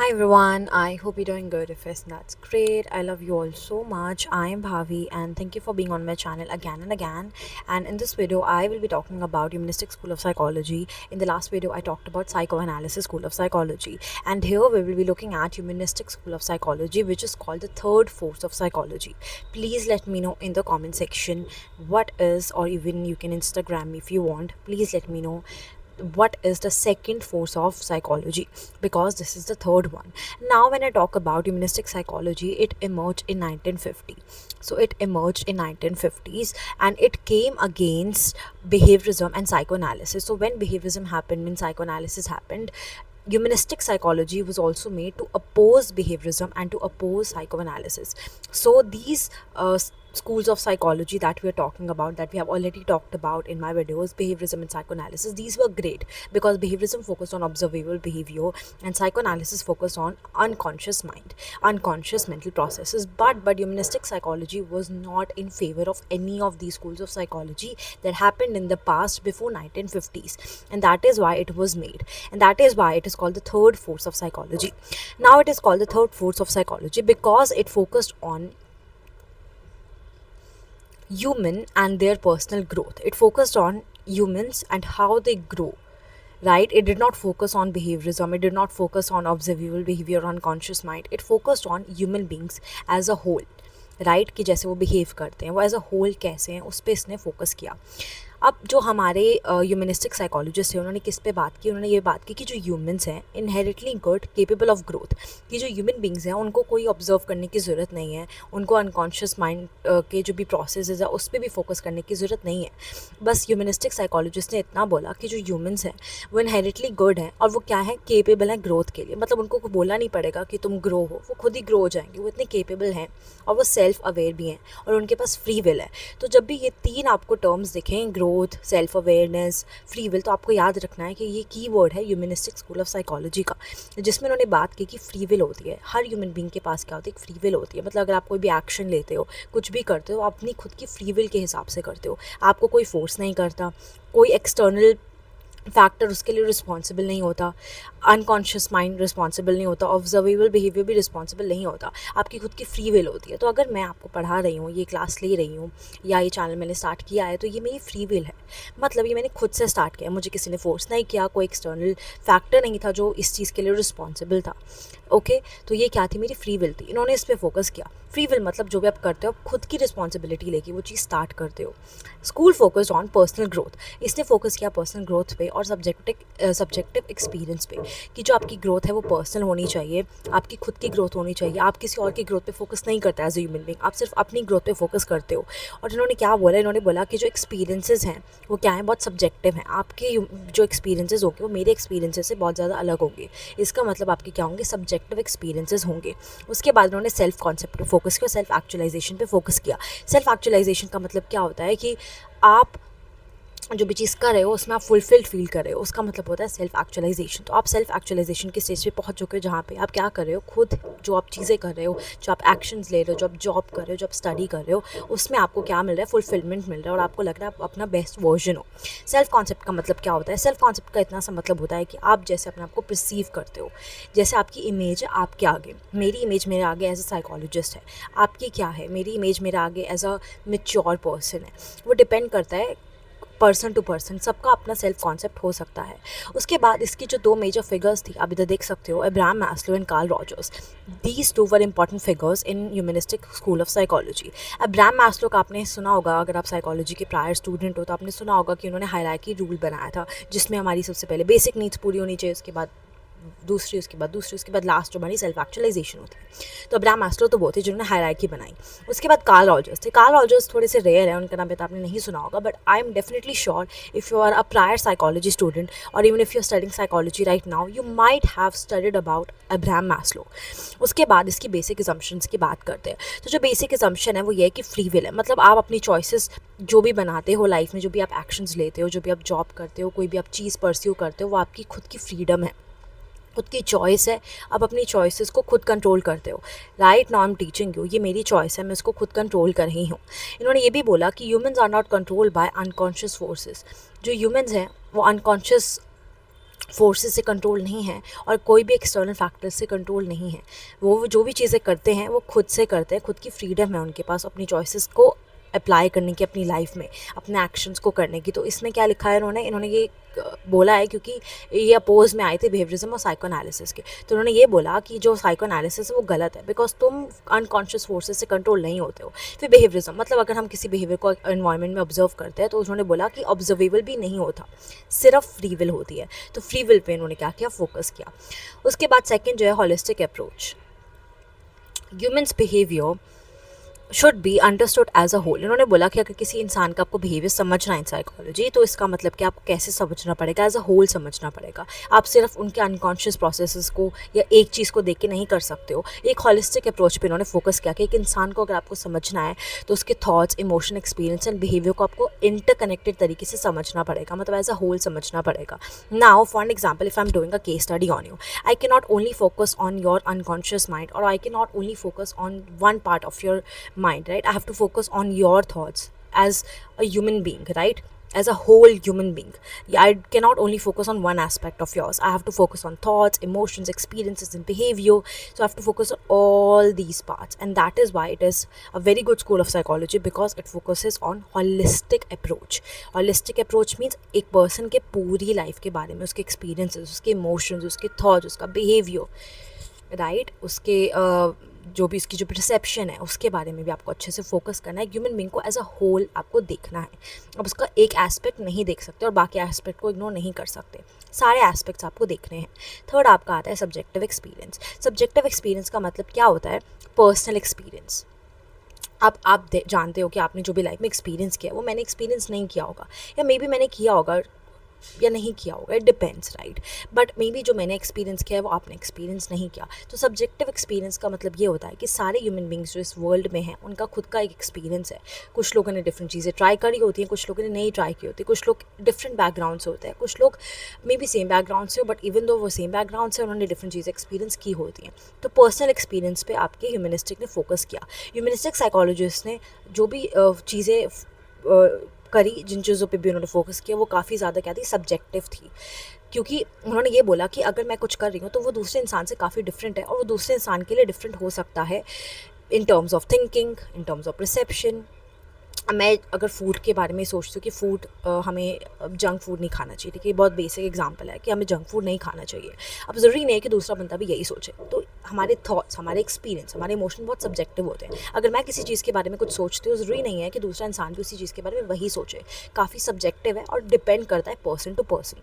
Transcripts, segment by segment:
Hi everyone, I hope you're doing good. If yes, that's great. I love you all so much. I am Bhavi and thank you for being on my channel again and again. And in this video, I will be talking about Humanistic School of Psychology. In the last video, I talked about Psychoanalysis School of Psychology. And here we will be looking at Humanistic School of Psychology, which is called the third force of psychology. Please let me know in the comment section what is, or even you can Instagram me if you want. Please let me know what is the second force of psychology, because this is the third one. Now when I talk about humanistic psychology, it emerged in 1950. So it emerged in 1950s and it came against behaviorism and psychoanalysis. So when behaviorism happened, when psychoanalysis happened, humanistic psychology was also made to oppose behaviorism and to oppose psychoanalysis. So these schools of psychology that we are talking about, that we have already talked about in my videos, behaviorism and psychoanalysis, these were great because behaviorism focused on observable behavior and psychoanalysis focused on unconscious mind, unconscious mental processes. But humanistic psychology was not in favor of any of these schools of psychology that happened in the past before 1950s, and that is why it was made, and that is why it is called the third force of psychology. Now it is called the third force of psychology because it focused on human and their personal growth. It focused on humans and how they grow, right? It did not focus on behaviorism, it did not focus on observable behavior, unconscious mind. It focused on human beings as a whole, right कि जैसे वो behave करते हैं, वो as a whole कैसे हैं, उस पर इसने फोकस किया. अब जो हमारे ह्यूमनिस्टिक साइकोलॉजिस्ट हैं, उन्होंने किस पे बात की? उन्होंने ये बात की कि जो ह्यूमंस हैं inherently good, capable of growth, कि जो ह्यूमन बींग्स हैं उनको कोई ऑब्जर्व करने की ज़रूरत नहीं है, उनको अनकॉन्शियस माइंड के जो भी प्रोसेसेस है उस पर भी फोकस करने की ज़रूरत नहीं है. बस ह्यूमनिस्टिक साइकोलॉजिस्ट ने इतना बोला कि जो ह्यूमंस हैं वो इनहेरिटली गुड हैं और वो क्या है, केपेबल हैं ग्रोथ के लिए. मतलब उनको बोला नहीं पड़ेगा कि तुम ग्रो हो, वो खुद ही ग्रो हो जाएंगे. वो इतने केपेबल हैं और वो सेल्फ अवेयर भी हैं और उनके पास फ्री विल है. तो जब भी ये तीन आपको टर्म्स दिखें, growth, self awareness, free will, तो आपको याद रखना है कि ये की वर्ड है ह्यूमनिस्टिक स्कूल ऑफ साइकोलॉजी का, जिसमें उन्होंने बात की कि फ्री विल होती है. हर ह्यूमन बींग के पास क्या होती है, एक फ्री विल होती है. मतलब अगर आप कोई भी एक्शन लेते हो, कुछ भी करते हो, आप अपनी खुद की फ्री विल के हिसाब से करते हो. आपको कोई फोर्स नहीं करता, कोई एक्सटर्नल फैक्टर उसके लिए रिस्पॉन्सिबल नहीं होता, अनकॉन्शियस माइंड रिस्पॉन्सिबल नहीं होता, ऑब्जर्वेबल बिहेवियर भी रिस्पॉन्सिबल नहीं होता. आपकी खुद की फ्री विल होती है. तो अगर मैं आपको पढ़ा रही हूँ, ये क्लास ले रही हूँ या ये चैनल मैंने स्टार्ट किया है, तो ये मेरी फ्री विल है. मतलब ये मैंने खुद से स्टार्ट किया, मुझे किसी ने फोर्स नहीं किया, कोई एक्सटर्नल फैक्टर नहीं था जो इस चीज़ के लिए रिस्पॉन्सिबल था. ओके, तो ये क्या थी, मेरी फ्री विल थी. इन्होंने इस पर फोकस किया. फ्री विल मतलब जो भी आप करते हो, आप खुद की रिस्पॉन्सिबिलिटी लेके वो चीज़ स्टार्ट करते हो. School focus on personal growth, इसने फोकस किया पर्सनल ग्रोथ पे और सब्जेक्टिव एक्सपीरियंस पे, कि जो आपकी ग्रोथ है वो पर्सनल होनी चाहिए, आपकी खुद की ग्रोथ होनी चाहिए. आप किसी और की ग्रोथ पे फोकस नहीं करते एज ए ह्यूमन बीइंग, आप सिर्फ अपनी ग्रोथ पे फोकस करते हो. और इन्होंने क्या बोला, इन्होंने बोला कि जो एक्सपीरियंसेस हैं वो क्या हैं, बहुत सब्जेक्टिव हैं. आपके जो एक्सपीरियंसेस होंगे वो मेरे एक्सपीरियंसेस से बहुत ज़्यादा अलग होंगे. इसका मतलब आपके क्या होंगे, सब्जेक्टिव एक्सपीरियंसेस होंगे. उसके बाद उन्होंने सेल्फ कॉन्सेप्ट पे फोकस किया, सेल्फ एक्चुअलाइजेशन पे फोकस किया. सेल्फ एक्चुअलाइजेशन का मतलब क्या होता है कि आप जो भी चीज़ कर रहे हो उसमें आप फुलफिल्ड फील कर रहे हो, उसका मतलब होता है सेल्फ एक्चुअलाइजेशन. तो आप सेल्फ एक्चुअलाइजेशन के स्टेज पे पहुंच चुके हो जहाँ पे आप क्या कर रहे हो, खुद जो आप चीज़ें कर रहे हो, जो आप एक्शंस ले रहे हो, जो आप जॉब कर रहे हो, जो आप स्टडी कर रहे हो, उसमें आपको क्या मिल रहा है, फुलफिलमेंट मिल रहा है और आपको लग रहा है आप अपना बेस्ट वर्जन हो. सेल्फ कॉन्सेप्ट का मतलब क्या होता है, सेल्फ कॉन्सेप्ट का इतना सा मतलब होता है कि आप जैसे अपने आप को परसीव करते हो, जैसे आपकी इमेज है आपके आगे. मेरी इमेज मेरे आगे एज अ साइकोलॉजिस्ट है, आपकी क्या है, मेरी इमेज मेरे आगे एज अ मेच्योर पर्सन है. वो डिपेंड करता है पर्सन टू पर्सन, सबका अपना सेल्फ कॉन्सेप्ट हो सकता है. उसके बाद इसकी जो दो मेजर फिगर्स थी, आप इधर देख सकते हो, Abraham Maslow and Karl Rogers. These two were important figures in humanistic school of psychology. Abraham Maslow का आपने सुना होगा, अगर आप साइकोलॉजी के प्रायर स्टूडेंट हो तो आपने सुना होगा कि उन्होंने हायरार्की रूल बनाया था, जिसमें हमारी सबसे पहले बेसिक नीड्स पूरी होनी चाहिए, उसके बाद दूसरी, उसके बाद लास्ट जो बनी सेल्फ एक्चुअलाइजेशन होती है. तो अब्राहम मैस्लो तो वो थे जिन्होंने हायरार्की बनाई. उसके बाद कार्ल रॉजर्स थे. कार्ल रॉजर्स थोड़े से रेयर है, उनका नाम तो आपने नहीं सुना होगा, but I am definitely sure if you are a prior psychology student और even if you are studying psychology right now, you might have studied about Abraham Maslow. उसके बाद इसकी बेसिक असम्पशंस की बात करते हैं. तो जो बेसिक असम्पशन है वो ये है कि फ्री विल है. मतलब आप अपनी चॉइसेस जो भी बनाते हो लाइफ में, जो भी आप एक्शंस लेते हो, जो भी आप जॉब करते हो, कोई भी आप चीज़ परस्यू करते हो, वो आपकी खुद की फ्रीडम है, खुद की चॉइस है. आप अपनी चॉइसेस को खुद कंट्रोल करते हो. Right now I am teaching you, ये मेरी चॉइस है, मैं इसको खुद कंट्रोल कर रही हूँ. इन्होंने ये भी बोला कि humans are not controlled by unconscious forces. जो ह्यूमंस हैं वो अनकॉन्शियस फोर्सेस से कंट्रोल नहीं है और कोई भी एक्सटर्नल फैक्टर्स से कंट्रोल नहीं है। वो जो भी चीज़ें करते हैं वो खुद से करते हैं, खुद की फ्रीडम है उनके पास अपनी चॉइसेस को अप्लाई करने की अपनी लाइफ में, अपने एक्शंस को करने की। तो इसमें क्या लिखा है इन्होंने ये बोला है, क्योंकि ये अपोज में आए थे बिहेवियरिज्म और साइको एनालिसिस के, तो उन्होंने ये बोला कि जो साइको एनालिसिस है वो गलत है, बिकॉज तुम अनकॉन्शियस फोर्सेस से कंट्रोल नहीं होते हो। फिर बिहेवियरिज्म मतलब अगर हम किसी बिहेवियर को एनवायरनमेंट में ऑब्जर्व करते हैं तो उन्होंने बोला कि ऑब्जर्वेबल भी नहीं होता, सिर्फ फ्री विल होती है। तो फ्री विल पे इन्होंने क्या किया, फोकस किया। उसके बाद सेकेंड जो है holistic approach, humans behaviour should be understood as a whole. इन्होंने बोला कि अगर किसी इंसान का आपको बिहेवियर समझना है इन साइकोलॉजी, तो इसका मतलब कि आपको कैसे समझना पड़ेगा, एज अ होल समझना पड़ेगा। आप सिर्फ उनके अनकॉन्शियस प्रोसेसेस को या एक चीज़ को देख के नहीं कर सकते हो। एक हॉलिस्टिक अप्रोच पे इन्होंने फोकस किया कि एक इंसान को अगर आपको समझना है तो उसके thoughts, emotion, experience and behaviour को आपको इंटरकनेक्टेड तरीके से समझना पड़ेगा, मतलब एज अ होल समझना पड़ेगा। Now for an example, if I am doing a case study on you, I cannot only focus on your unconscious mind, or I cannot only focus on one part of your mind, right? I have to focus on your thoughts as a human being, right? As a whole human being. Yeah, I cannot only focus on one aspect of yours. I have to focus on thoughts, emotions, experiences, and behavior. So I have to focus on all these parts, and that is why it is a very good school of psychology, because it focuses on holistic approach. Holistic approach means एक person के पूरी life के बारे में, उसके experiences, उसके emotions, उसके thoughts, उसका behavior, राइट, उसके जो भी उसकी जो परसेप्शन है उसके बारे में भी आपको अच्छे से फोकस करना है। ह्यूमन बीइंग को एज अ होल आपको देखना है। अब उसका एक एस्पेक्ट नहीं देख सकते और बाकी एस्पेक्ट को इग्नोर नहीं कर सकते, सारे एस्पेक्ट्स आपको देखने हैं। थर्ड आपका आता है सब्जेक्टिव एक्सपीरियंस। सब्जेक्टिव एक्सपीरियंस का मतलब क्या होता है, पर्सनल एक्सपीरियंस। आप जानते हो कि आपने जो भी लाइफ में एक्सपीरियंस किया वो मैंने एक्सपीरियंस नहीं किया होगा, या मे बी मैंने किया होगा या नहीं किया होगा, it depends, right. But may be जो मैंने एक्सपीरियंस किया है वो आपने एक्सपीरियंस नहीं किया। तो सब्जेक्टिव एक्सपीरियंस का मतलब ये होता है कि सारे ह्यूमन बींग्स जो इस वर्ल्ड में हैं उनका खुद का एक एक्सपीरियंस है। कुछ लोगों ने डिफरेंट चीज़ें ट्राई करी होती हैं, कुछ लोगों ने नहीं ट्राई की होती, कुछ लोग डिफरेंट बैकग्राउंड से होते हैं, कुछ लोग मे बी सेम बैकग्राउंड से हो, बट इवन दो वो सेम बैकग्राउंड से उन्होंने डिफरेंट चीज़ें एक्सपीरियंस की होती हैं। तो पर्सनल एक्सपीरियंस पे आपके ह्यूमनिस्टिक ने फोकस किया। ह्यूमनिस्टिक साइकोलॉजिस्ट ने जो भी चीज़ें करी, जिन चीज़ों पे भी उन्होंने फोकस किया, वो काफ़ी ज़्यादा क्या थी, सब्जेक्टिव थी। क्योंकि उन्होंने ये बोला कि अगर मैं कुछ कर रही हूँ तो वो दूसरे इंसान से काफ़ी डिफरेंट है, और वो दूसरे इंसान के लिए डिफरेंट हो सकता है in terms of thinking, in terms of perception. मैं अगर फूड के बारे में सोचती हूँ कि फूड हमें जंक फूड नहीं खाना चाहिए, ठीक है, बहुत बेसिक एग्जांपल है कि हमें जंक फूड नहीं खाना चाहिए। अब ज़रूरी नहीं है कि दूसरा बंदा भी यही सोचे। तो हमारे थॉट्स, हमारे एक्सपीरियंस, हमारे इमोशन बहुत सब्जेक्टिव होते हैं। अगर मैं किसी चीज़ के बारे में कुछ सोचती हूँ, ज़रूरी नहीं है कि दूसरा इंसान भी उसी चीज़ के बारे में वही सोचे। काफ़ी सब्जेक्टिव है और डिपेंड करता है पर्सन टू पर्सन।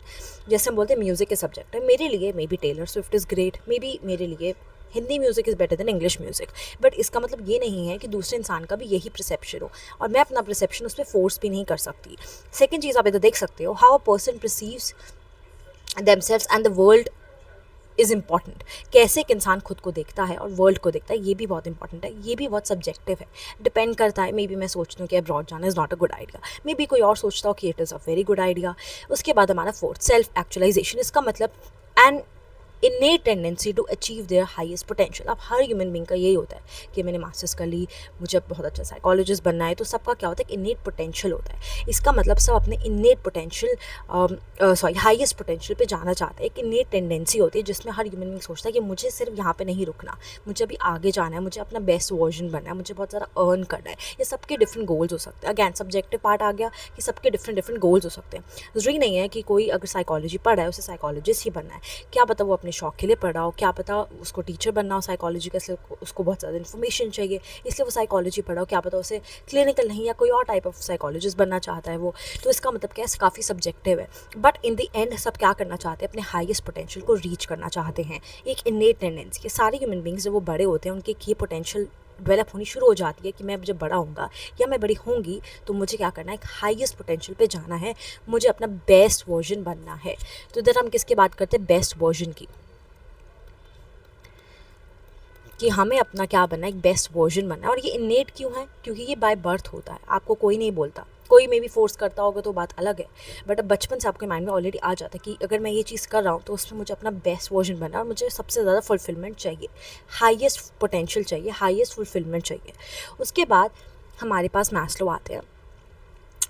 जैसे हम बोलते हैं म्यूज़िक के सब्जेक्ट है, मेरे लिए maybe Taylor Swift is great, maybe मेरे लिए Hindi music is better than English music. But इसका मतलब ये नहीं है कि दूसरे इंसान का भी यही परसेप्शन हो, और मैं अपना परसेप्शन उस पर फोर्स भी नहीं कर सकती। सेकेंड चीज़ आप इधर देख सकते हो, how a person perceives themselves and the world is important. कैसे एक इंसान खुद को देखता है और वर्ल्ड को देखता है, ये भी बहुत इंपॉर्टेंट है, ये भी बहुत सब्जेक्टिव है, डिपेंड करता है। मे बी मैं सोचती हूँ कि अब्रॉड जाना is not a good idea, maybe कोई और सोचता हो कि it is a very good idea. उसके बाद हमारा फोर्थ, सेल्फ एक्चुअलाइजेशन। इसका मतलब and innate tendency to achieve their highest potential. अब हर ह्यूमन बींग का यही होता है कि मैंने मास्टर्स कर ली, मुझे बहुत अच्छा साइकोलॉजिस्ट बनना है, तो सबका क्या होता है, इनेट पोटेंशियल होता है। इसका मतलब सब अपने इनेट पोटेंशियल हाईएस्ट पोटेंशियल पे जाना चाहते हैं। एक इनेट टेंडेंसी होती है जिसमें हर ह्यूमन बींग सोचता है कि मुझे सिर्फ यहाँ पे नहीं रुकना, मुझे अभी आगे जाना है, मुझे अपना बेस्ट वर्जन बनना है, मुझे बहुत ज़्यादा अर्न करना है। ये सबके डिफरेंट गोल्स हो सकते हैं। अगैन सब्जेक्टिव पार्ट आ गया कि सबके डिफरेंट डिफरेंट गोल्स हो सकते हैं। ज़रूरी नहीं है कि कोई अगर साइकोलॉजी पढ़ रहा है उसे साइकोलॉजिस्ट ही बनना है। क्या पता वो अपने शौक के लिए पढ़ रहा हो, क्या पता उसको टीचर बनना हो साइकोलॉजी का, इसलिए उसको बहुत ज़्यादा इन्फॉर्मेशन चाहिए इसलिए वो साइकोलॉजी पढ़ा हो, क्या पता उसे क्लिनिकल नहीं या कोई और टाइप ऑफ साइकोलॉजिस्ट बनना चाहता है वो। तो इसका मतलब क्या है, काफ़ी सब्जेक्टिव है। बट इन द एंड सब क्या करना चाहते हैं, अपने हाईएस्ट पोटेंशियल को रीच करना चाहते हैं। एक इनेट टेंडेंसी के सारे ह्यूमन बींग्स जब वो बड़े होते हैं उनके ये पोटेंशियल डेवलप होनी शुरू हो जाती है कि मैं जब बड़ा होऊंगा या मैं बड़ी होंगी तो मुझे क्या करना है, एक हाईएस्ट पोटेंशियल पे जाना है, मुझे अपना बेस्ट वर्जन बनना है। तो इधर हम किसकी बात करते हैं, बेस्ट वर्जन की, कि हमें अपना क्या बनना है, एक बेस्ट वर्जन बनना है। और ये इनेट क्यों है, क्योंकि ये बाय बर्थ होता है, आपको कोई नहीं बोलता। कोई मे भी फोर्स करता होगा तो बात अलग है, बट अब बचपन से आपके माइंड में ऑलरेडी आ जाता है कि अगर मैं ये चीज़ कर रहा हूँ तो उसमें मुझे अपना बेस्ट वर्जन बनना है और मुझे सबसे ज़्यादा फुलफिलमेंट चाहिए, हाईएस्ट पोटेंशियल चाहिए, हाईएस्ट फुलफिलमेंट चाहिए। उसके बाद हमारे पास मैस्लो आते हैं।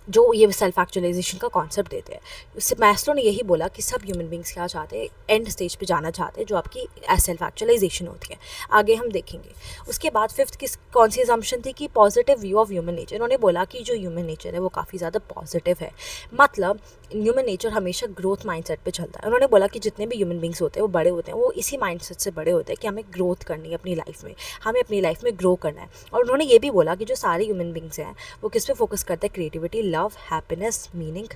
जो ये सेल्फ एक्चुअलाइजेशन का कॉन्सेप्ट देते हैं। उससे मैस्लो ने यही बोला कि सब ह्यूमन बींग्स क्या चाहते हैं, एंड स्टेज पे जाना चाहते हैं जो आपकी सेल्फ एक्चुअलाइजेशन होती है। आगे हम देखेंगे। उसके बाद फिफ्थ किस कौन सी असम्पशन थी कि positive view of human nature. उन्होंने बोला कि जो ह्यूमन नेचर है वो काफ़ी ज़्यादा पॉजिटिव है, मतलब ह्यूमन नेचर हमेशा ग्रोथ माइंडसेट पे चलता है। उन्होंने बोला कि जितने भी ह्यूमन बींग्स होते हैं वो बड़े होते हैं, वो इसी माइंडसेट से बड़े होते हैं कि हमें ग्रोथ करनी है अपनी लाइफ में, हमें अपनी लाइफ में ग्रो करना है। और उन्होंने ये भी बोला कि जो सारे ह्यूमन बींग्स हैं वो किस पे फोकस करते हैं, creativity, love, happiness, meaning,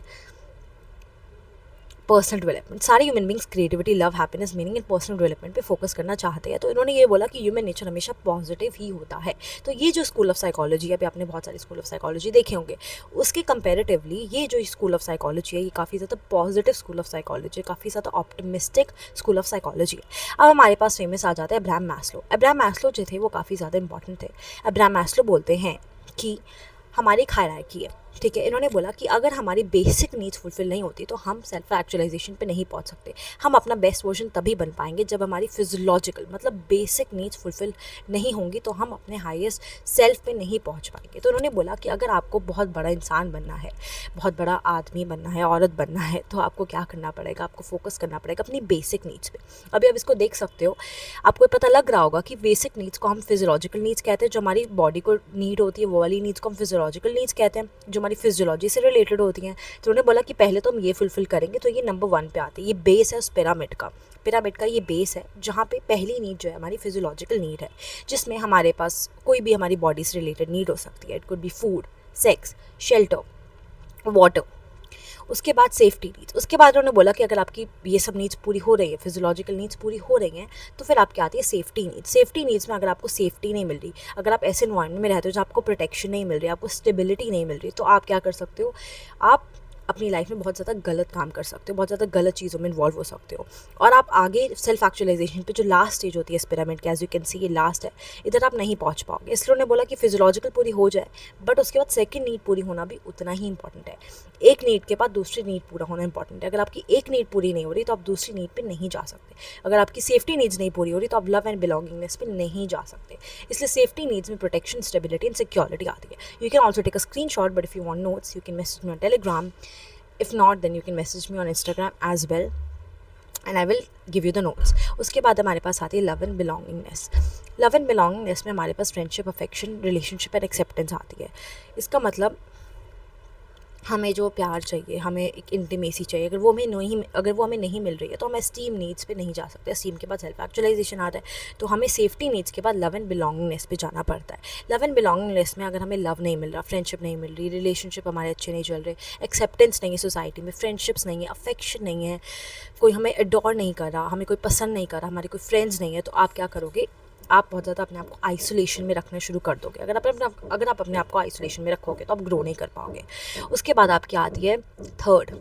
personal development. सारे human beings creativity, love, happiness, meaning and personal development पे फोकस करना चाहते हैं। तो इन्होंने ये बोला कि ह्यूमन नेचर हमेशा पॉजिटिव ही होता है। तो ये जो स्कूल ऑफ साइकोलॉजी है, अभी आपने बहुत सारे स्कूल ऑफ साइकोलॉजी देखे होंगे, उसके कंपेरेटिवली ये जो स्कूल ऑफ साइकोलॉजी है ये काफ़ी ज़्यादा पॉजिटिव स्कूल ऑफ साइकोलॉजी है, काफ़ी ज़्यादा ऑप्टिमिस्टिक स्कूल ऑफ साइकोलॉजी है। अब हमारे पास फेमस आ जाता है अब्राहम मैस्लो। अब्राहम मैस्लो जो थे वो काफ़ी ज़्यादा इंपॉर्टेंट थे। अब्राहम मैस्लो बोलते हैं कि हमारी एक हायरार्की है, ठीक है। इन्होंने बोला कि अगर हमारी बेसिक नीड्स फुलफिल नहीं होती तो हम सेल्फ एक्चुअलाइजेशन पे नहीं पहुंच सकते। हम अपना बेस्ट वर्जन तभी बन पाएंगे जब हमारी फिजियोलॉजिकल मतलब बेसिक नीड्स फुलफिल नहीं होंगी, तो हम अपने हाईएस्ट सेल्फ पे नहीं पहुंच पाएंगे। तो उन्होंने बोला कि अगर आपको बहुत बड़ा इंसान बनना है, बहुत बड़ा आदमी बनना है, औरत बनना है, तो आपको क्या करना पड़ेगा, आपको फोकस करना पड़ेगा अपनी बेसिक नीड्स पे। अभी आप इसको देख सकते हो, आपको पता लग रहा होगा कि बेसिक नीड्स को हम फिजियोलॉजिकल नीड्स कहते हैं, जो हमारी बॉडी को नीड होती है वो वाली नीड्स को हम फिजियोलॉजिकल नीड्स कहते हैं, जो हमारी फिजियोलॉजी से रिलेटेड होती हैं। तो उन्होंने बोला कि पहले तो हम ये फुलफिल करेंगे, तो ये नंबर 1 पे आते हैं। ये बेस है उस पिरामिड का ये बेस है, जहाँ पे पहली नीड जो है हमारी फिजियोलॉजिकल नीड है, जिसमें हमारे पास कोई भी हमारी बॉडी से रिलेटेड नीड हो सकती है। It could be food, sex, shelter, water. उसके बाद सेफ्टी नीड्स। उसके बाद उन्होंने बोला कि अगर आपकी ये सब नीड्स पूरी हो रही है, फिजियोलॉजिकल नीड्स पूरी हो रही हैं, तो फिर आपकी आती है सेफ्टी नीड्स। सेफ्टी नीड्स में अगर आपको सेफ्टी नहीं मिल रही, अगर आप ऐसे इन्वायरमेंट में रहते हो जहाँ आपको प्रोटेक्शन नहीं मिल रही, आपको स्टेबिलिटी नहीं मिल रही, तो आप क्या कर सकते हो, आप अपनी लाइफ में बहुत ज़्यादा गलत काम कर सकते हो, बहुत ज़्यादा गलत चीज़ों में इन्वॉल्व हो सकते हो, और आप आगे सेल्फ एक्चुअलाइजेशन पे जो लास्ट स्टेज होती है इस पिरामिड के, एज यू कैन सी ये लास्ट है, इधर आप नहीं पहुंच पाओगे। इसलिए उन्होंने बोला कि फिजियोलॉजिकल पूरी हो जाए, बट उसके बाद सेकंड नीड पूरी होना भी उतना ही इंपॉर्टेंट है। एक नीड के बाद दूसरी नीड पूरा होना इंपॉर्टेंट है। अगर आपकी एक नीड पूरी नहीं हो रही तो आप दूसरी नीड पे नहीं जा सकते। अगर आपकी सेफ्टी नीड्स नहीं पूरी हो रही तो आप लव एंड बिलोंगिंगनेस पे नहीं जा सकते। इसलिए सेफ्टी नीड्स में प्रोटेक्शन, स्टेबिलिटी एंड सिक्योरिटी आती है। You can also take a screen shot, but if you want notes you can message me on Telegram. If not, then you can message me on Instagram as well and I will give you the notes. उसके बाद हमारे पास आती है love and belongingness. Love and belongingness में हमारे पास friendship, affection, relationship and acceptance आती है। इसका मतलब हमें जो प्यार चाहिए, हमें एक इंटीमेसी चाहिए, अगर वो हमें नहीं मिल रही है तो हम एस्टीम नीड्स पे नहीं जा सकते। एस्टीम के बाद सेल्फ एक्चुअलाइजेशन आता है, तो हमें सेफ्टी नीड्स के बाद लव एंड बिलोंगिंगनेस पे जाना पड़ता है। लव एंड बिलोंगिंगनेस में अगर हमें लव नहीं मिल रहा, फ्रेंडशिप नहीं मिल रही, रिलेशनशिप हमारे अच्छे नहीं चल रहे, एक्सेप्टेंस नहीं है सोसाइटी में, फ्रेंडशिप्स नहीं है, अफेक्शन नहीं है, कोई हमें एडोर नहीं कर रहा, हमें कोई पसंद नहीं कर रहा, हमारे कोई फ्रेंड्स नहीं है, तो आप क्या करोगे, आप बहुत ज़्यादा अपने आप को आइसोलेशन में रखना शुरू कर दोगे। अगर आप अपने आप को आइसोलेशन में रखोगे तो आप ग्रो नहीं कर पाओगे। उसके बाद आपकी आती है थर्ड,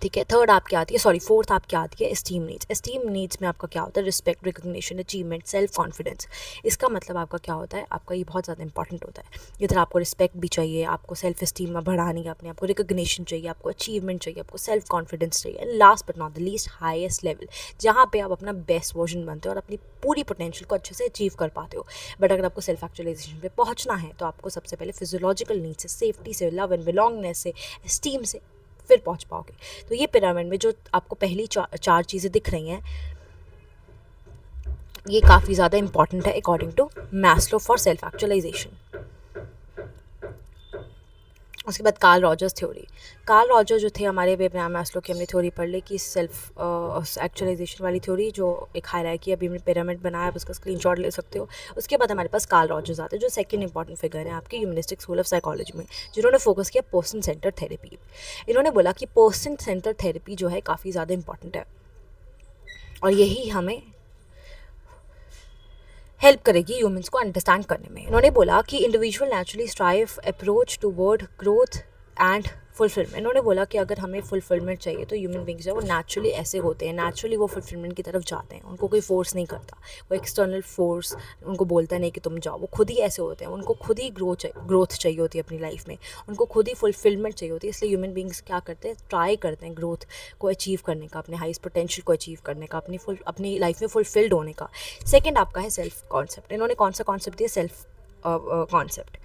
ठीक है, फोर्थ आपकी आती है एस्टीम नीड्स। एस्टीम नीड्स में आपका क्या होता है, respect, recognition, achievement, self confidence. इसका मतलब आपका क्या होता है, आपका ये बहुत ज़्यादा इंपॉर्टेंट होता है। इधर आपको रिस्पेक्ट भी चाहिए, आपको सेल्फ एस्टीम में बढ़ानी है, अपने आपको रिकग्निशन चाहिए, आपको अचीवमेंट चाहिए, आपको सेल्फ कॉन्फिडेंस चाहिए, and last but not the least highest level, जहाँ पे आप अपना बेस्ट वर्जन बनते हो और अपनी पूरी पोटेंशियल को अच्छे से अचीव कर पाते हो। बट अगर आपको सेल्फ एक्चुअलाइजेशन पे पहुँचना है तो आपको सबसे पहले फिजियोलॉजिकल नीड से, सेफ्टी से, लव एंड बिलोंगिंगनेस से, एस्टीम से फिर पहुंच पाओगे। तो ये पिरामिड में जो आपको पहली चार चीज़ें दिख रही हैं, ये काफ़ी ज़्यादा इंपॉर्टेंट है according to Maslow for self actualisation. उसके बाद Carl Rogers theory. Carl Roger जो थे हमारे अब्राहम मैस्लो की, हमने थ्योरी पढ़ ली कि सेल्फ एक्चुअलाइजेशन वाली थ्योरी, जो एक हायरार्की अभी हमने पिरामिड बनाया, आप उसका स्क्रीनशॉट ले सकते हो। उसके बाद हमारे पास कार्ल रॉजर्स आते हैं, जो सेकंड इंपॉर्टेंट फिगर है आपकी ह्यूमनिस्टिक स्कूल ऑफ साइकोलॉजी में, जिन्होंने फोकस किया पर्सन सेंटर थेरेपी। इन्होंने बोला कि पर्सन सेंटर थेरेपी जो है काफ़ी ज़्यादा इंपॉर्टेंट है और यही हमें हेल्प करेगी ह्यूमंस को अंडरस्टैंड करने में। इन्होंने बोला कि individual naturally strive approach toward growth and fulfilment. इन्होंने बोला कि अगर हमें फुलफिलमेंट चाहिए तो ह्यूमन बींग्स जो है वो नेचुरली ऐसे होते हैं, नेचुरली वो फुलफिलमेंट की तरफ जाते हैं, उनको कोई फोर्स नहीं करता, कोई एक्सटर्नल फोर्स उनको बोलता नहीं कि तुम जाओ, वो खुद ही ऐसे होते हैं, उनको खुद ही ग्रोथ चाहिए होती है अपनी लाइफ में, उनको खुद ही फुलफिलमेंट चाहिए होती है। इसलिए ह्यूमन बींग्स क्या करते हैं, ट्राई करते हैं ग्रोथ को अचीव करने का, अपने हाईएस्ट पोटेंशियल को अचीव करने का, अपनी लाइफ में फुलफिल्ड होने का। सेकेंड आपका है सेल्फ कॉन्सेप्ट। इन्होंने कौन सा कॉन्सेप्ट दिया, सेल्फ कॉन्सेप्ट।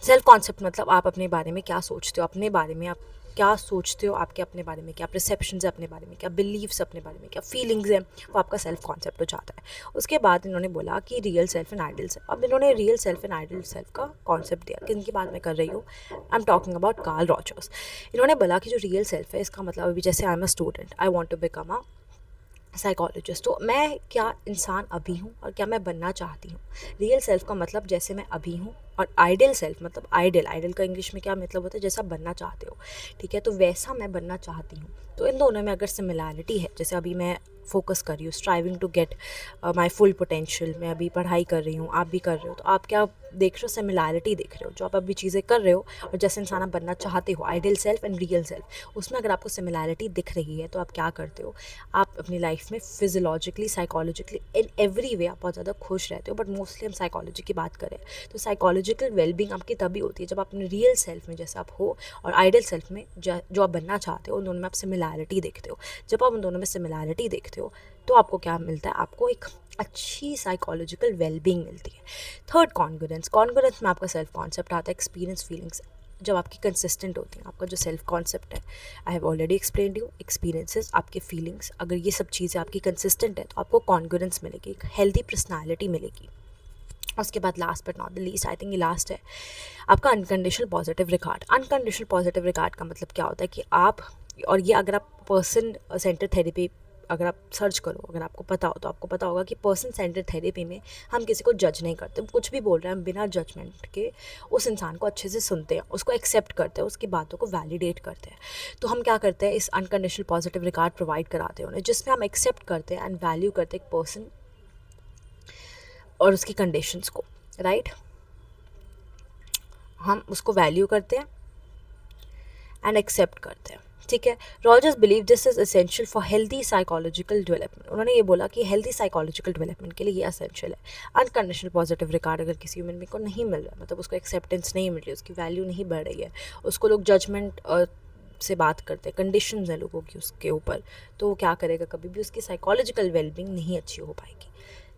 सेल्फ कॉन्सेप्ट मतलब आप अपने बारे में क्या सोचते हो, अपने बारे में आप क्या सोचते हो, आपके अपने बारे में क्या परसेप्शंस है, अपने बारे में क्या बिलीव्स, अपने बारे में क्या फीलिंग्स हैं, वो आपका सेल्फ कॉन्सेप्ट हो जाता है। उसके बाद इन्होंने बोला कि real self and ideal self. अब इन्होंने real self and ideal self का कॉन्सेप्ट दिया। किनकी बात मैं कर रही हूँ? I am talking about Karl Rogers. इन्होंने बोला कि जो रियल सेल्फ है, इसका मतलब अभी जैसे I am a student, I want to become a psychologist, तो मैं क्या इंसान अभी हूँ और क्या मैं बनना चाहती हूँ। रियल सेल्फ का मतलब जैसे मैं अभी हूँ, और आइडियल सेल्फ मतलब आइडियल, आइडियल का इंग्लिश में क्या मतलब होता है, जैसा बनना चाहते हो, ठीक है, तो वैसा मैं बनना चाहती हूँ। तो इन दोनों में अगर सिमिलैरिटी है, जैसे अभी मैं फोकस कर रही हूँ striving to get my full potential, मैं अभी पढ़ाई कर रही हूँ, आप भी कर रहे हो, तो आप क्या देख रहे हो? सिमिलैरिटी देख रहे हो। जो आप अभी चीज़ें कर रहे हो और जैसे इंसान आप बनना चाहते हो, ideal self and real self, उसमें अगर आपको सिमिलैरिटी दिख रही है तो आप क्या करते हो? आप अपनी लाइफ में physiologically, psychologically, in every way आप बहुत ज़्यादा खुश रहते हो। बट मोस्टली हम साइकोलॉजी की बात करें तो साइकोलॉजिकल वेलबींग आपकी तभी होती है जब आप अपने रियल सेल्फ में जैसे आप हो और आइडियल सेल्फ में जो आप बनना चाहते हो, उन दोनों में आप सिमिलैरिटी देखते हो। जब आप उन दोनों में सिमिलैरिटी देखते हो तो आपको क्या मिलता है? आपको एक अच्छी साइकोलॉजिकल वेलबींग मिलती है। Third, congruence. कॉन्ग्रुएंस में आपका सेल्फ कॉन्सेप्ट आता है, एक्सपीरियंस, फीलिंग्स जब आपकी कंसिस्टेंट होती हैं। आपका जो सेल्फ कॉन्सेप्ट है, I have already explained you, experiences, आपके फीलिंग्स, अगर ये सब चीज़ें आपकी कंसिस्टेंट है तो आपको कॉन्ग्रुएंस मिलेगी, एक हेल्दी पर्सनैलिटी मिलेगी। उसके बाद last but not the least, I think ये लास्ट है, आपका unconditional positive regard. Unconditional positive regard का मतलब क्या होता है कि आप, और ये अगर आप पर्सन सेंटर थेरेपी अगर आप सर्च करो, अगर आपको पता हो तो आपको पता होगा कि पर्सन सेंटर थेरेपी में हम किसी को जज नहीं करते। कुछ भी बोल रहे हैं हम बिना जजमेंट के उस इंसान को अच्छे से सुनते हैं, उसको एक्सेप्ट करते हैं, उसकी बातों को वैलिडेट करते हैं। तो हम क्या करते हैं? इस अनकंडीशनल पॉजिटिव रिगार्ड प्रोवाइड कराते हैं उन्हें, जिसमें हम एक्सेप्ट करते हैं एंड वैल्यू करते हैं एक पर्सन और उसकी कंडीशंस को, राइट? हम उसको वैल्यू करते हैं एंड एक्सेप्ट करते हैं, ठीक है। Rogers believe this is essential for healthy psychological development. उन्होंने ये बोला कि हेल्दी साइकोलॉजिकल डेवलपमेंट के लिए ये एसेंशियल है। अनकंडीशनल पॉजिटिव रिगार्ड अगर किसी ह्यूमन बीइंग को नहीं मिल रहा, मतलब उसको एक्सेप्टेंस नहीं मिल रही, उसकी वैल्यू नहीं बढ़ रही है, उसको लोग जजमेंट से बात करते हैं, कंडीशंस हैं लोगों की उसके ऊपर, तो वो क्या करेगा? कभी भी उसकी साइकोलॉजिकल वेलबींग नहीं अच्छी हो पाएगी।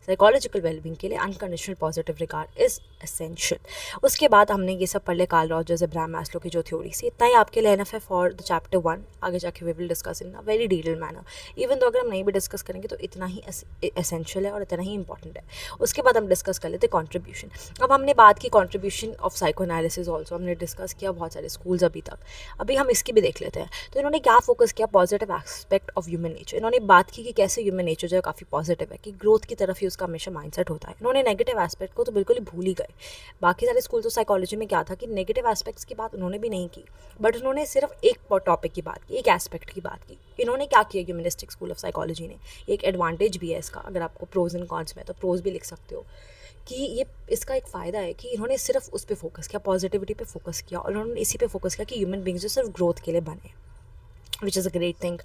साइकोलॉजिकल वेलबींग के लिए unconditional positive regard is essential. उसके बाद हमने ये सब पढ़ लिया, कार्ल रॉजर्स, अब्राहम मैस्लो की जो थ्योरी से। इतना ही आपके लिए एनफ है फॉर द चैप्टर 1। आगे जाके we will discuss in a very detail manner. Even तो अगर हम नहीं भी डिस्कस करेंगे तो इतना ही एसेंशियल है और इतना ही इंपॉर्टेंट है। उसके बाद हम डिस्कस कर लेते कॉन्ट्रीब्यूशन। अब हमने बात की contribution of psycho analysis also, हमने डिस्कस किया बहुत सारे स्कूल्स अभी तक। अभी हम इसकी भी देख लेते हैं। तो इन्होंने क्या फोकस किया? Positive aspect of human nature. इन्होंने बात की कि कैसे ह्यूमन नेचर जो है काफ़ी पॉजिटिव है, कि ग्रोथ की तरफ ही उसका हमेशा माइंडसेट होता है। इन्होंने नेगेटिव एस्पेक्ट को तो बिल्कुल ही भूल ही गए। बाकी सारे स्कूल तो साइकोलॉजी में क्या था कि नेगेटिव एस्पेक्ट्स की बात उन्होंने भी नहीं की, बट उन्होंने सिर्फ एक टॉपिक की बात की, एक एस्पेक्ट की बात की। इन्होंने क्या किया ह्यूमनिस्टिक स्कूल ऑफ साइकोलॉजी ने? एक एडवांटेज भी है इसका, अगर आपको प्रोज एंड कॉन्स में, तो प्रोज भी लिख सकते हो कि ये इसका एक फ़ायदा है कि इन्होंने सिर्फ उस पर फोकस किया, पॉजिटिविटी पे फोकस किया, और उन्होंने इसी पे फोकस किया कि ह्यूमन बींग्स जो सिर्फ ग्रोथ के लिए बने, which is a great thing.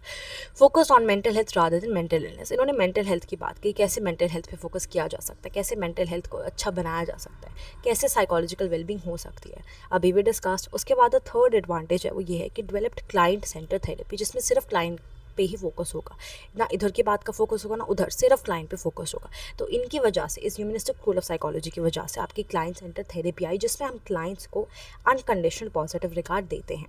Focus on mental health rather than mental illness. इन्होंने मेंटल हेल्थ की बात की, कैसे मेंटल हेल्थ पे फोकस किया जा सकता है, कैसे मेंटल हेल्थ को अच्छा बनाया जा सकता है, कैसे साइकोलॉजिकल वेलबींग हो सकती है, अभी भी डिस्कस्ड। उसके बाद थर्ड एडवांटेज है वो ये है कि डेवलप्ड क्लाइंट सेंटर थेरेपी, जिसमें सिर्फ क्लाइंट पे ही फोकस होगा, ना इधर की बात का फोकस होगा ना उधर, सिर्फ क्लाइंट पे फोकस होगा। तो इनकी वजह से, इस ह्यूमनिस्टिक स्कूल ऑफ साइकोलॉजी की वजह से आपकी क्लाइंट सेंटर थेरेपी आई, जिसमें हम क्लाइंट्स को अनकंडीशनल पॉजिटिव रिगार्ड देते हैं,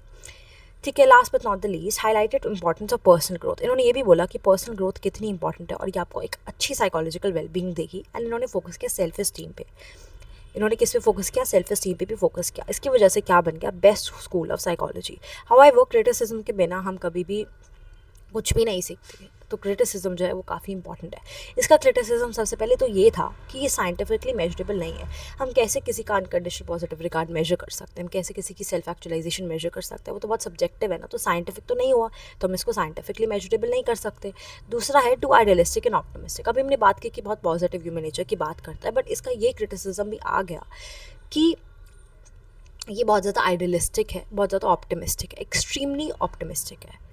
ठीक है। Last but not the least, highlighted importance of personal growth. इन्होंने ये भी बोला कि पर्सनल ग्रोथ कितनी इंपॉर्टेंट है और ये आपको एक अच्छी साइकोलॉजिकल वेलबींग देगी। एंड इन्होंने फोकस किया सेल्फ एस्टीम पे। इन्होंने किस पे फोकस किया? सेल्फ एस्टीम पे भी फोकस किया। इसकी वजह से क्या बन गया? Best school of psychology. However criticism के बिना हम कभी भी कुछ भी नहीं सीखते, तो क्रिटिसिज्म जो है वो काफ़ी इंपॉर्टेंट है। इसका क्रिटिसिज्म सबसे पहले तो ये था कि ये साइंटिफिकली मेजरेबल नहीं है। हम कैसे किसी का अनकंडीशनल पॉजिटिव रिगार्ड मेजर कर सकते हैं, हम कैसे किसी की सेल्फ एक्चुअलाइजेशन मेजर कर सकते हैं? वो तो बहुत सब्जेक्टिव है ना, तो साइंटिफिक तो नहीं हुआ, तो हम इसको साइंटिफिकली मेजरेबल नहीं कर सकते। दूसरा है टू आइडियलिस्टिक एंड ऑप्टिमिस्टिक। अभी हमने बात की कि बहुत पॉजिटिव ह्यूमन नेचर की बात करता है, बट इसका ये क्रिटिसिज्म भी आ गया कि ये बहुत ज़्यादा आइडियलिस्टिक है, बहुत ज़्यादा ऑप्टिमिस्टिक है, एक्सट्रीमली ऑप्टिमिस्टिक है।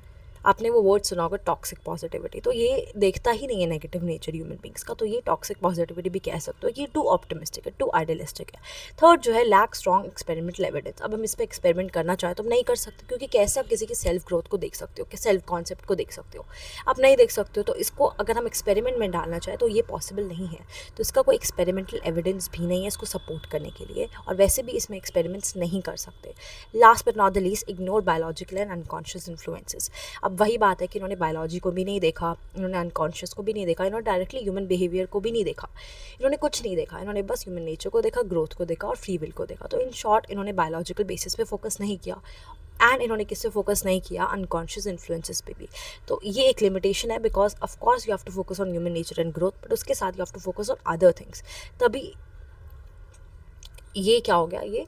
आपने वो वर्ड सुना होगा टॉक्सिक पॉजिटिविटी, तो ये देखता ही नहीं है नेगेटिव नेचर ह्यूमन बींग्स का, तो ये टॉक्सिक पॉजिटिविटी भी कह सकते हो कि ये टू ऑप्टिमिस्टिक है, टू आइडियलिस्टिक है। थर्ड जो है लैक स्ट्रॉन्ग एक्सपेरिमेंटल एविडेंस। अब हम इस पर एक्सपेरिमेंट करना चाहें तो हम नहीं कर सकते, क्योंकि कैसे आप किसी की सेल्फ ग्रोथ को देख सकते हो, कि सेल्फ कॉन्सेप्ट को देख सकते हो, आप नहीं देख सकते हो। तो इसको अगर हम एक्सपेरिमेंट में डालना चाहें तो ये पॉसिबल नहीं है, तो इसका कोई एक्सपेरिमेंटल एविडेंस भी नहीं है इसको सपोर्ट करने के लिए, और वैसे भी इसमें एक्सपेरिमेंट्स नहीं कर सकते। Last but not the least, ignore biological and unconscious influences. अब वही बात है कि इन्होंने बायोलॉजी को भी नहीं देखा, इन्होंने अनकॉन्शियस को भी नहीं देखा, इन्होंने डायरेक्टली ह्यूमन बिहेवियर को भी नहीं देखा, इन्होंने कुछ नहीं देखा, इन्होंने बस ह्यूमन नेचर को देखा, ग्रोथ को देखा और फ्री विल को देखा। तो इन शॉर्ट इन्होंने बायोलॉजिकल बेसिस पे फोकस नहीं किया, एंड इन्होंने किससे फोकस नहीं किया, अनकॉन्शियस इन्फ्लुएंसेस पे भी। तो ये एक लिमिटेशन है, because of course you have to focus on human nature and growth, but उसके साथ you have to focus on other things. तभी ये क्या हो गया, ये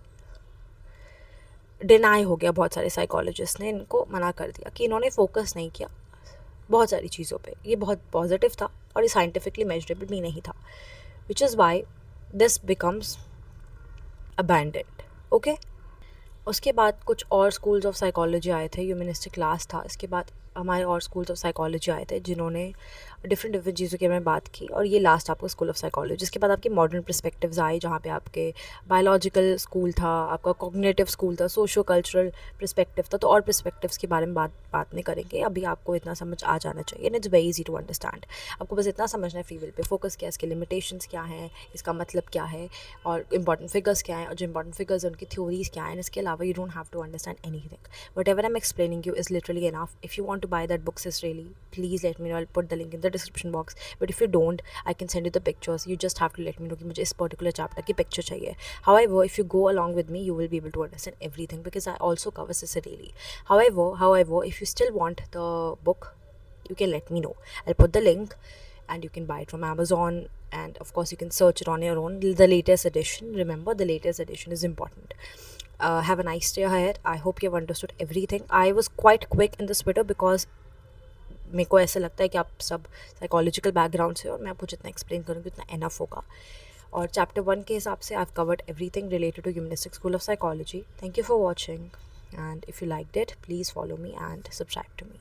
डिनाई हो गया, बहुत सारे साइकोलॉजिस्ट ने इनको मना कर दिया कि इन्होंने फोकस नहीं किया बहुत सारी चीज़ों पे। ये बहुत पॉजिटिव था और ये साइंटिफिकली मेजरेबल भी नहीं था, which is why this becomes abandoned. Okay, उसके बाद कुछ और स्कूल्स ऑफ साइकोलॉजी आए थे, ह्यूमनिस्टिक क्लास था, इसके बाद हमारे और स्कूल्स ऑफ साइकोलॉजी आए थे जिन्होंने डिफरेंट डिफरेंट चीज़ों की मैं बात की, और ये लास्ट आपका स्कूल ऑफ साइकोलॉजी। जिसके बाद आपके मॉडर्न पर्सपेक्टिव्स आए, जहाँ पे आपके बायोलॉजिकल स्कूल था, आपका कॉग्निटिव स्कूल था, सोशो कल्चरल पर्सपेक्टिव था। तो और पर्सपेक्टिव्स के बारे में बात नहीं करेंगे, अभी आपको इतना समझ आ जाना चाहिए, and it's very easy to understand. आपको बस इतना समझना है फ्री विल पे फोकस क्या है, इसके लिमिटेशंस क्या हैं, इसका मतलब क्या है, और इंपॉर्टेंट फिगर्स क्या हैं, और जो इंपॉर्टेंट फिगर्स हैं उनकी थ्योरीज क्या हैं। इसके अलावा you don't have to understand anything, whatever I am explaining you is literally enough. If you want to buy that book sincerely, please let me know. I'll put the link in the description box. But if you don't, I can send you the pictures. You just have to let me know कि मुझे इस particular chapter की picture चाहिए. However, if you go along with me, you will be able to understand everything because I also cover sincerely. However, if you still want the book, you can let me know. I'll put the link and you can buy it from Amazon, and of course you can search it on your own. The latest edition, remember the latest edition is important. Have a nice day ahead. I hope you have understood everything. I was quite quick in this video because मेरे को ऐसा लगता है कि आप सब psychological background से, और मैं आपको जितना एक्सप्लेन करूँगी उतना एनफ होगा। और चैप्टर 1 के हिसाब से I have covered everything related to humanistic school of psychology. Thank you for watching, and if you liked it please follow me and subscribe to me.